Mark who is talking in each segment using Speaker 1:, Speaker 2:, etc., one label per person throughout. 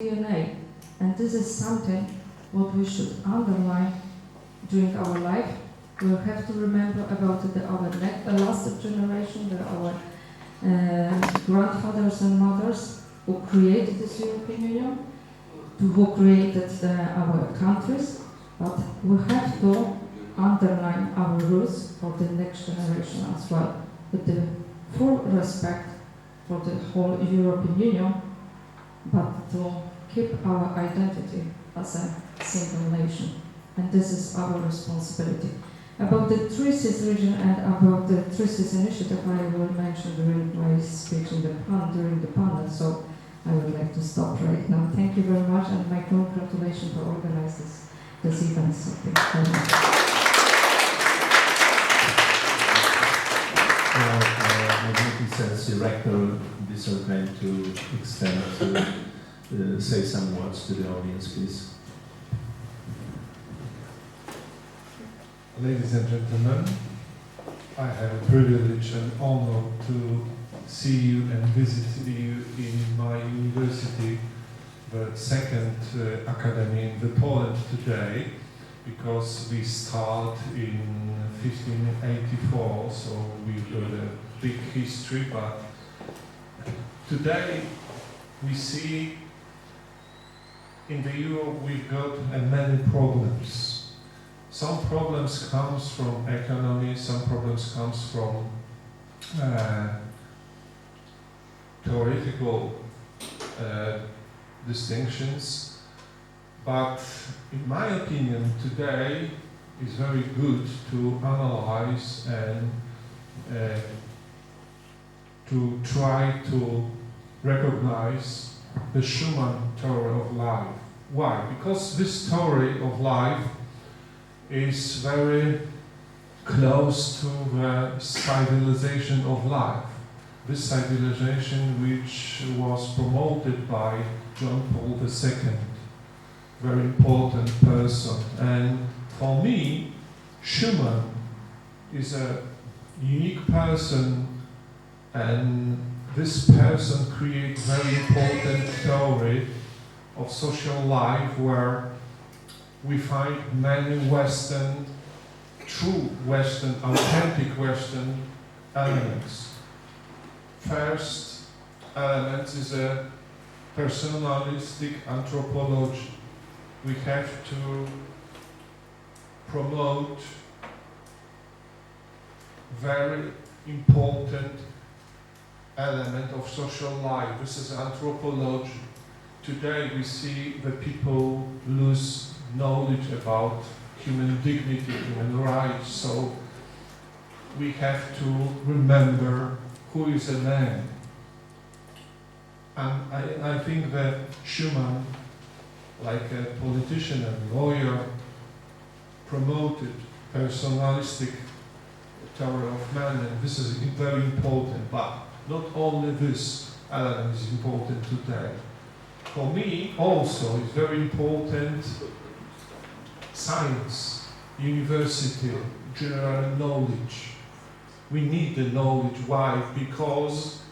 Speaker 1: DNA. And this is something what we should underline during our life. We have to remember about our last generation, our grandfathers and mothers who created this European Union, who created our countries, but we have to underline our roots for the next generation as well, with the full respect for the whole European Union, but to keep our identity as a single nation. And this is our responsibility. About the Three Seas region and about the Three Seas initiative, I will mention during my speech during the panel, so I would like to stop right now. Thank you very much, and my congratulations for organizing this event. So thank you very much.
Speaker 2: Magnificent Director, this is going to extend to say some words to the audience, please.
Speaker 3: Ladies and gentlemen, I have a privilege and honor to see you and visit you in my university, the second academy in Poland today, because we start in 1584, so we've got a big history, but today we see in the Europe we've got many problems. Some problems comes from economy, some problems comes from theoretical distinctions, but in my opinion today is very good to analyze and to try to recognize the Schumann theory of life. Why? Because this theory of life is very close to the civilization of life. This civilization which was promoted by John Paul II, very important person. And for me, Schumann is a unique person, and this person creates very important theory of social life where we find many Western, true Western, authentic Western elements. First element is a personalistic anthropology. We have to promote very important element of social life. This is anthropology. Today we see that people lose knowledge about human dignity, human rights, so we have to remember who is a man. And I think that Schumann, like a politician and lawyer, promoted personalistic theory of man, and this is very important, but not only this element is important today. For me also it's very important science, university, general knowledge. We need the knowledge. Why? Because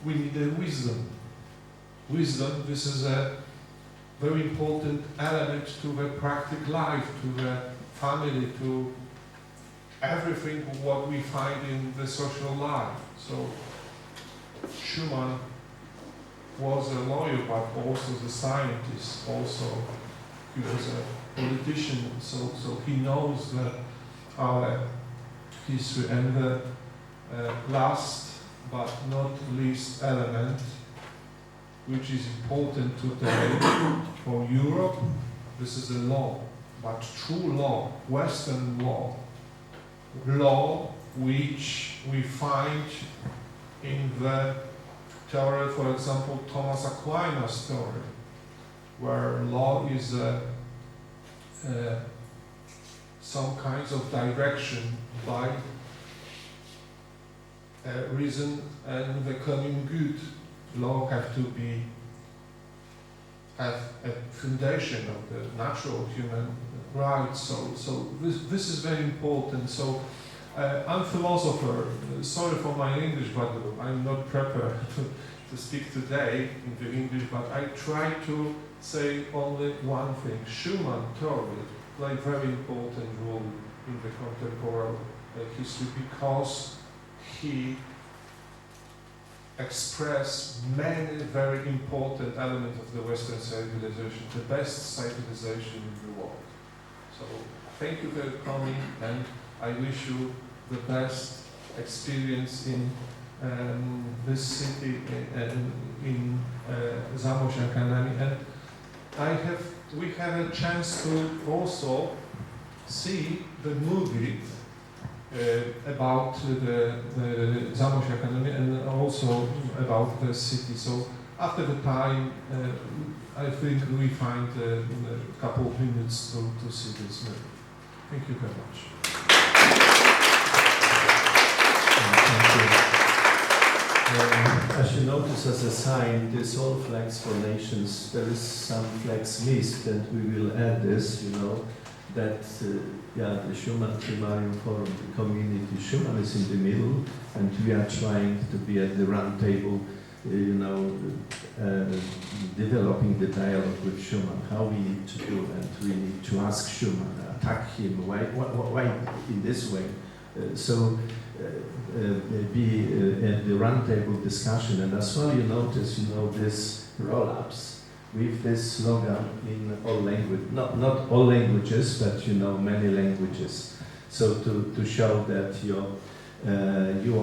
Speaker 3: we need the wisdom. Wisdom, this is a very important element to the practical life, to the family, to everything what we find in the social life. So Schumann was a lawyer, but also the scientist, also he was a politician, so he knows our history. And the last but not least element, which is important today for Europe, this is the law, but true law, Western law, which we find in the theory, for example, Thomas Aquinas' theory, where law is some kinds of direction by reason and the common good. Law have to have a foundation of the natural human rights. So this is very important. So I'm philosopher. Sorry for my English, but I'm not prepared to speak today in the English, but I try to say only one thing. Schumann theory played a very important role in the contemporary history because he expressed many very important elements of the Western civilization, the best civilization in the world. So thank you for coming, and I wish you the best experience in this city in Zamość-Kanami. And we have a chance to also see the movie about the Zamość-Kanami and also about the city. So after the time, I think we find a couple of minutes to see this movie. Thank you very much.
Speaker 2: As you notice as a sign, this all flags for nations, there is some flags missed, and we will add this, that the Schumann Primarium Forum, the community, Schumann is in the middle, and we are trying to be at the round table, developing the dialogue with Schumann, how we need to do, and we need to ask Schumann, attack him, why in this way? Be at the roundtable discussion, and as well you notice, this roll-ups with this slogan in all languages, not all languages, but many languages. So to show that you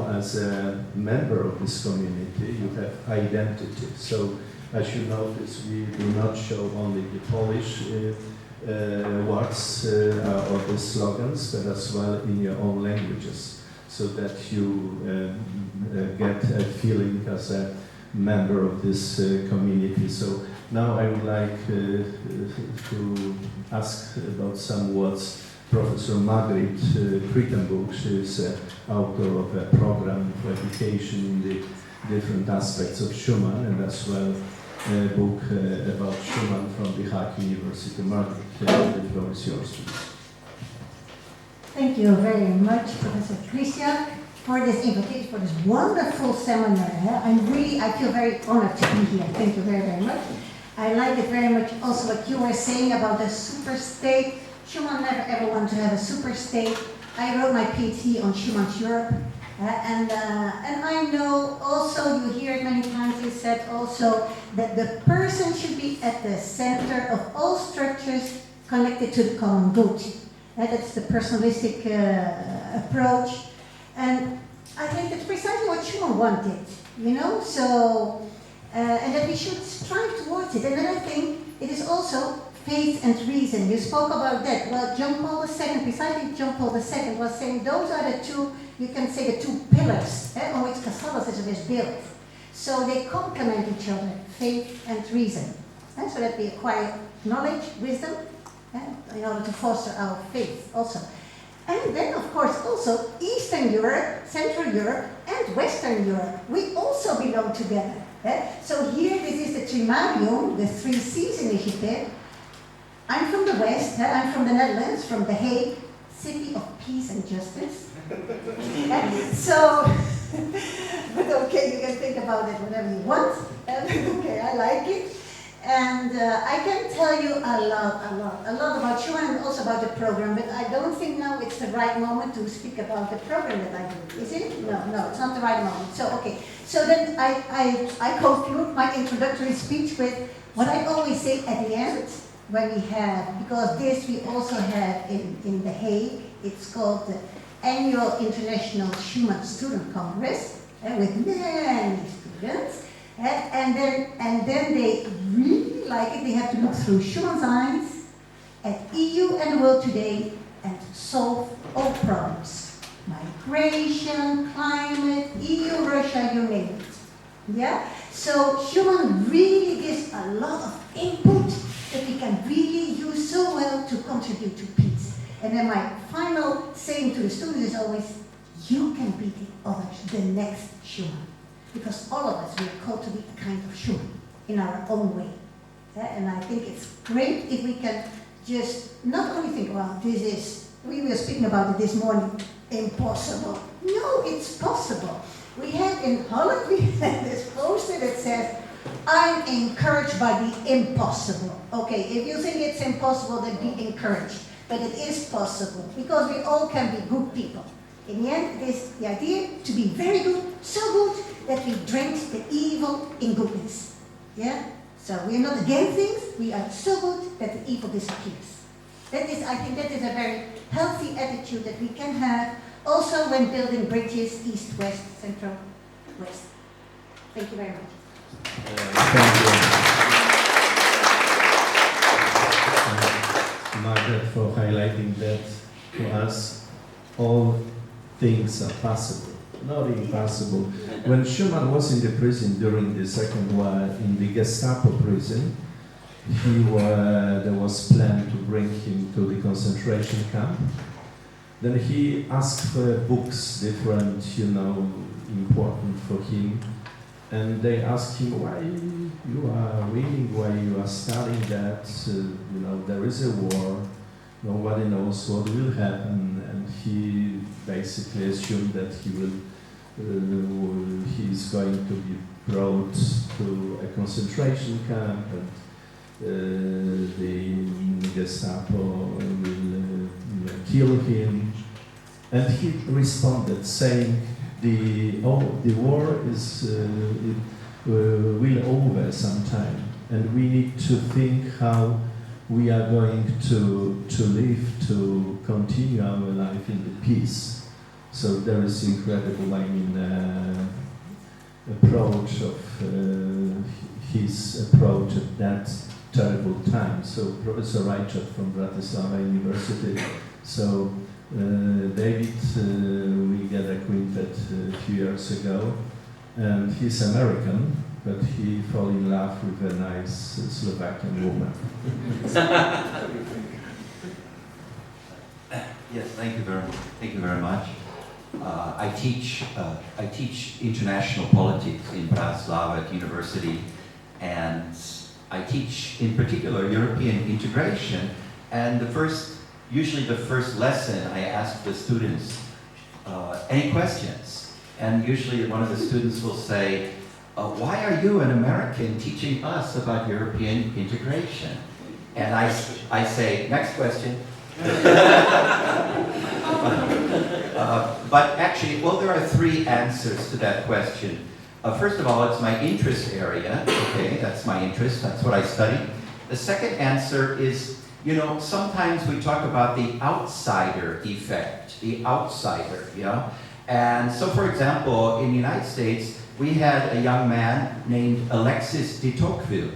Speaker 2: as a member of this community, you have identity. So as you notice, we do not show only the Polish words or the slogans, but as well in your own languages, so that you get a feeling as a member of this community. So now I would like to ask about some words Professor Margaret Crittenburg. She is author of a program for education in the different aspects of Schumann, and as well a book about Schumann from the Hague University. Margaret, the floor is yours, please.
Speaker 4: Thank you very much, Professor Christian, for this invitation, for this wonderful seminar. I feel very honored to be here. Thank you very, very much. I like it very much also what you were saying about the super state. Schumann never ever wanted to have a super state. I wrote my PhD on Schumann's Europe. And I know also, you hear it many times, you said also that the person should be at the center of all structures connected to the common good. That's the personalistic approach. And I think that's precisely what Schumann wanted, so, and that we should strive towards it. And then I think it is also faith and reason. You spoke about that. Well, John Paul II, precisely John Paul II was saying those are the two, you can say the two pillars on which Catholicism is built. So they complement each other, faith and reason. So that we acquire knowledge, wisdom, in order to foster our faith also. And then, of course, also Eastern Europe, Central Europe, and Western Europe. We also belong together. So here, this is the Trimarium, the 3 C's initiative. I'm from the West, I'm from the Netherlands, from The Hague, city of peace and justice. So, but okay, you can think about it whatever you want. Okay, I like it. And I can tell you a lot about Schumann and also about the program, but I don't think now it's the right moment to speak about the program that I do. Is it? No, it's not the right moment. So, okay. So then I conclude my introductory speech with what I always say at the end, when we have, because this we also have in The Hague, it's called the Annual International Schumann Student Congress, with many students. And then they really like it. They have to look through Schumann's eyes at EU and the world today and solve all problems. Migration, climate, EU, Russia, you name it. Yeah? So Schumann really gives a lot of input that we can really use so well to contribute to peace. And then my final saying to the students is always, you can be the others, the next Schumann. Because all of us, we are called to be a kind of Schumann in our own way. And I think it's great if we can just not only think, well, this is, we were speaking about it this morning, impossible. No, it's possible. We had in Holland, we had this poster that says, I'm encouraged by the impossible. Okay, if you think it's impossible, then be encouraged. But it is possible, because we all can be good people. In the end, it is the idea to be very good, so good that we drink the evil in goodness. Yeah? So we are not against things, we are so good that the evil disappears. That is, I think that is a very healthy attitude that we can have also when building bridges east, west, central, west. Thank you very much.
Speaker 2: Thank you, Margaret, for highlighting that to us all things are possible, not impossible. When Schumann was in the prison during the Second War, in the Gestapo prison, there was plan to bring him to the concentration camp. Then he asked for books, different, important for him. And they asked him why you are reading, why you are studying that. There is a war, nobody knows what will happen. And he basically assumed that he is going to be brought to a concentration camp, and the Gestapo will kill him. And he responded saying, the war will over sometime, and we need to think how we are going to live, to continue our life in the peace. So there is incredible, approach of his approach at that terrible time. So Professor Reichert from Bratislava University. So David, we got acquainted a few years ago, and he's American, but he fell in love with a nice Slovakian woman.
Speaker 5: Yes, thank you very much. I teach international politics in Bratislava at university, and I teach in particular European integration. And usually the first lesson I ask the students, any questions? And usually one of the students will say, why are you, an American, teaching us about European integration? And I say, next question. But actually, there are three answers to that question. First of all, it's my interest area. Okay, that's my interest, that's what I study. The second answer is, sometimes we talk about the outsider effect, the outsider, And so, for example, in the United States, we had a young man named Alexis de Tocqueville,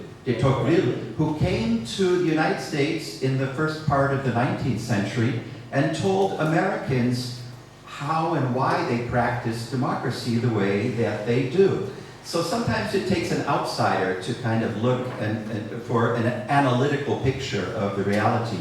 Speaker 5: who came to the United States in the first part of the 19th century and told Americans how and why they practice democracy the way that they do. So sometimes it takes an outsider to kind of look and for an analytical picture of the reality.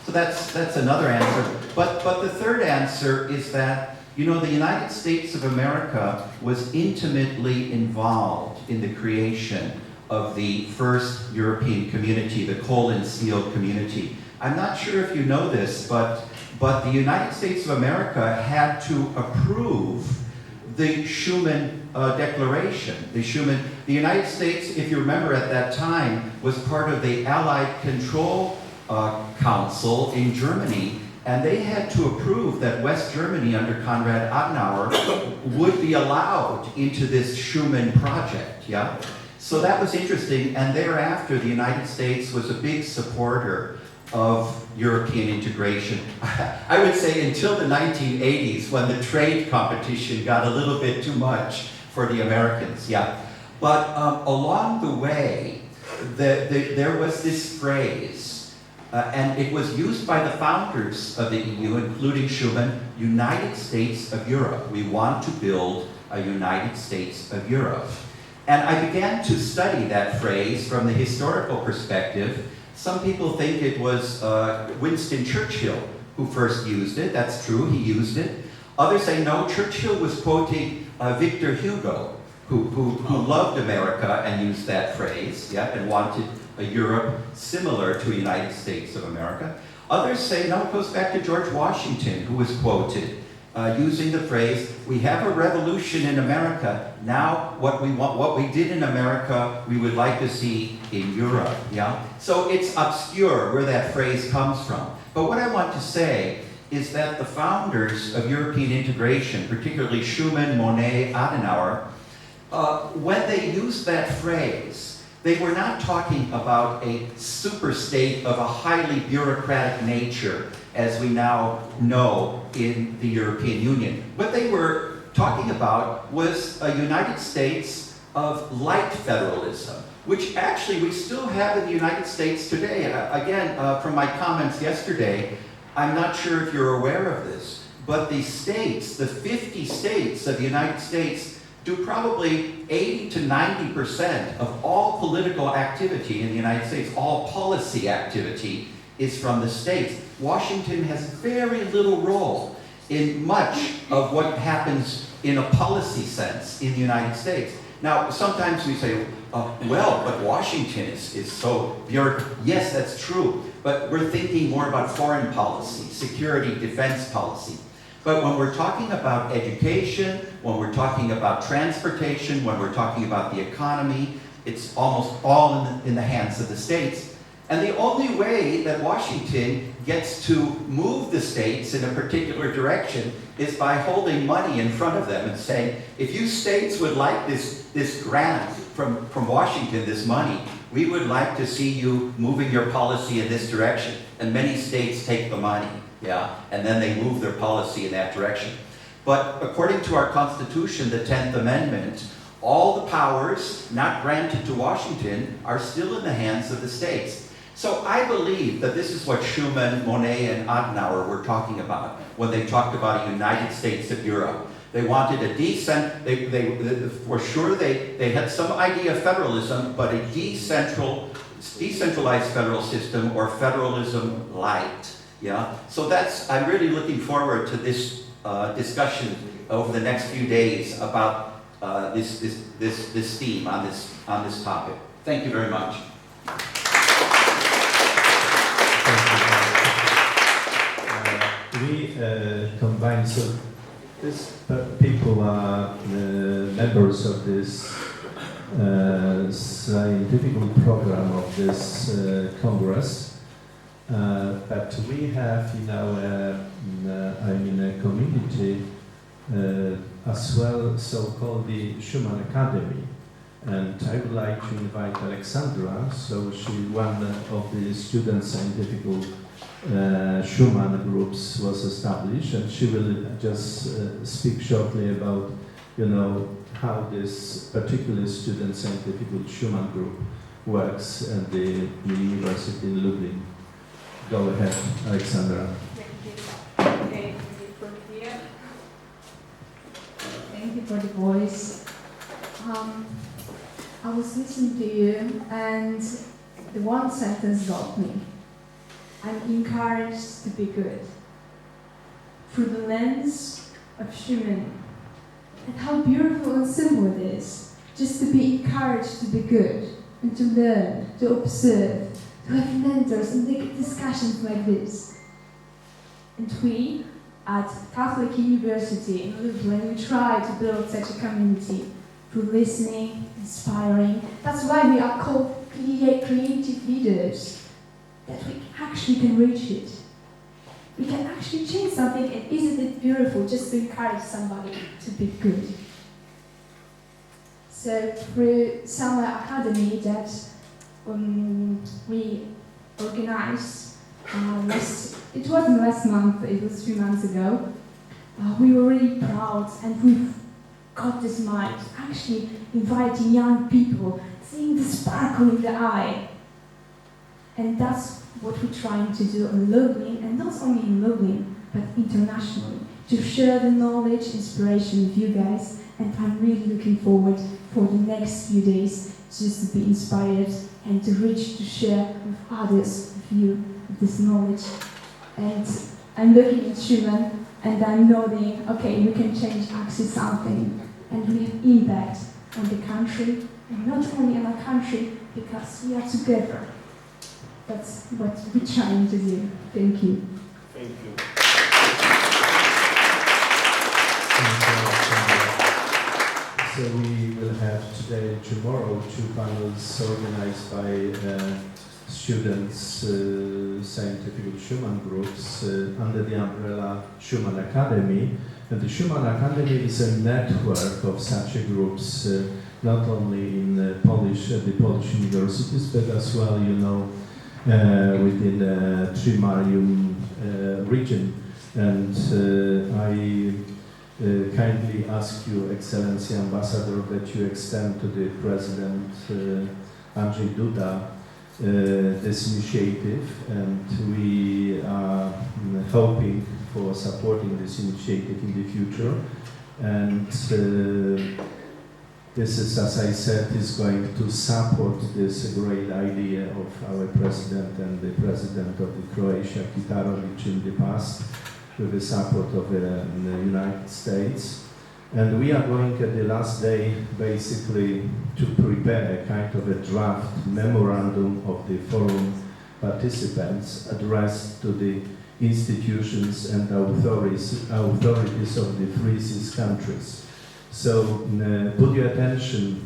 Speaker 5: So that's another answer. But the third answer is that the United States of America was intimately involved in the creation of the first European community, the coal and steel community. I'm not sure if you know this, but the United States of America had to approve the Schuman Declaration. The United States, if you remember at that time, was part of the Allied Control Council in Germany, and they had to approve that West Germany under Konrad Adenauer would be allowed into this Schuman project, So that was interesting, and thereafter the United States was a big supporter of European integration. I would say until the 1980s, when the trade competition got a little bit too much for the Americans, But along the way, there was this phrase, and it was used by the founders of the EU, including Schuman, United States of Europe. We want to build a United States of Europe. And I began to study that phrase from the historical perspective. Some people think it was Winston Churchill who first used it. That's true, he used it. Others say no, Churchill was quoting Victor Hugo, who loved America and used that phrase, and wanted a Europe similar to the United States of America. Others say no, it goes back to George Washington, who was quoted using the phrase, we have a revolution in America, now what we did in America, we would like to see in Europe, yeah? So it's obscure where that phrase comes from. But what I want to say is that the founders of European integration, particularly Schuman, Monnet, Adenauer, when they used that phrase, they were not talking about a super state of a highly bureaucratic nature, as we now know in the European Union. What they were talking about was a United States of light federalism, which actually we still have in the United States today. Again, from my comments yesterday, I'm not sure if you're aware of this, but the states, the 50 states of the United States, do probably 80 to 90% of all political activity in the United States, all policy activity is from the states. Washington has very little role in much of what happens in a policy sense in the United States. Now, sometimes we say, well, but Washington is so bureaucratic. Yes, that's true, but we're thinking more about foreign policy, security, defense policy. But when we're talking about education, when we're talking about transportation, when we're talking about the economy, it's almost all in the hands of the states. And the only way that Washington gets to move the states in a particular direction is by holding money in front of them and saying, if you states would like this grant from Washington, this money, we would like to see you moving your policy in this direction. And many states take the money. Yeah, and then they move their policy in that direction. But according to our Constitution, the 10th Amendment, all the powers not granted to Washington are still in the hands of the states. So I believe that this is what Schuman, Monnet, and Adenauer were talking about when they talked about a United States of Europe. They wanted a for sure they had some idea of federalism, but a decentralized federal system or federalism light. Yeah, so I'm really looking forward to this discussion over the next few days about this theme on this topic. Thank you very much.
Speaker 2: We combine, so these people are members of this scientific program of this Congress. But we have in our, community as well, so-called the Schumann Academy. And I would like to invite Alexandra, so she's one of the student scientific Schumann groups was established, and she will just speak shortly about, how this particular student scientific Schumann group works at the University in Lublin. Go ahead, Alexandra.
Speaker 6: Thank you for the voice. I was listening to you, and the one sentence got me. I'm encouraged to be good. Through the lens of Schumann. And how beautiful and simple it is, just to be encouraged to be good, and to learn, to observe, to have mentors and make discussions like this. And we, at Catholic University in Lublin, we try to build such a community through listening, inspiring. That's why we are called creative leaders, that we actually can reach it. We can actually change something, and isn't it beautiful just to encourage somebody to be good? So through Summer Academy that we organized, it wasn't last month, it was 3 months ago, we were really proud, and we've got this mind, actually inviting young people, seeing the sparkle in the eye. And that's what we're trying to do in Lublin, and not only in Lublin, but internationally, to share the knowledge, inspiration with you guys, and I'm really looking forward for the next few days just to be inspired and to reach, to share with others, with you, this knowledge. And I'm looking at Schumann, and I'm nodding, okay, we can change actually something, and we have impact on the country, and not only on our country, because we are together. That's what we're trying to do. Thank you.
Speaker 3: Thank you.
Speaker 2: we will have today and tomorrow 2 panels organized by students, scientific Schumann groups under the umbrella Schumann Academy. And the Schumann Academy is a network of such groups, not only in the Polish universities, but as well, you know, within the Trimarium region. And I kindly ask you, Excellency Ambassador, that you extend to the President Andrzej Duda this initiative, and we are hoping for supporting this initiative in the future. And this is, as I said, is going to support this great idea of our President and the President of the Croatia, Kitarovic, in the past, with the support of the United States. And we are going at the last day basically to prepare a kind of a draft memorandum of the forum participants addressed to the institutions and authorities of the 3 CIS countries. So put your attention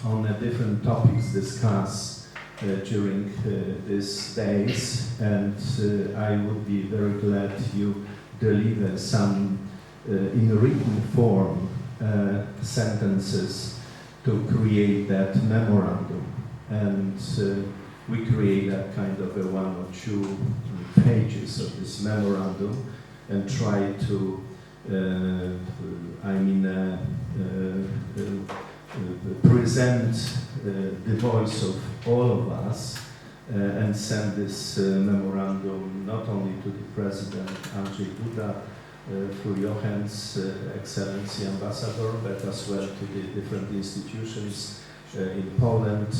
Speaker 2: on different topics discussed during these days, and I would be very glad you deliver some in written form sentences to create that memorandum. And we create that kind of a 1 or 2 pages of this memorandum and try to present the voice of all of us and send this memorandum not only to the President Andrzej Duda through your hands, Excellency Ambassador, but as well to the different institutions in Poland,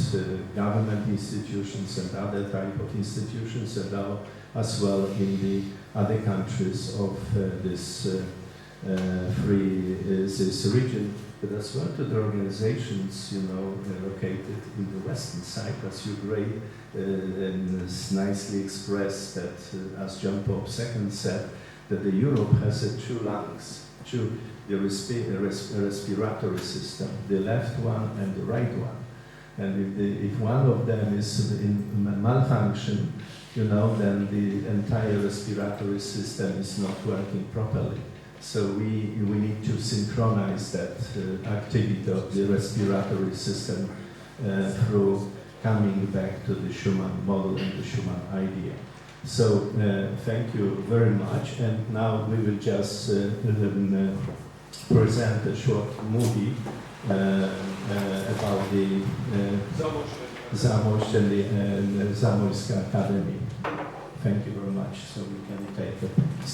Speaker 2: government institutions and other type of institutions, and now as well in the other countries of this this region, but as well to the organizations, you know, located in the western side, as you great and nicely expressed that, as John Paul II said, that the Europe has 2 lungs, the respiratory system, the left one and the right one. And if one of them is in malfunction, you know, then the entire respiratory system is not working properly. So we need to synchronize that activity of the respiratory system through coming back to the Schumann model and the Schumann idea. So thank you very much, and now we will just present a short movie about the Zamość and the Zamościa Academy. Thank you very much. So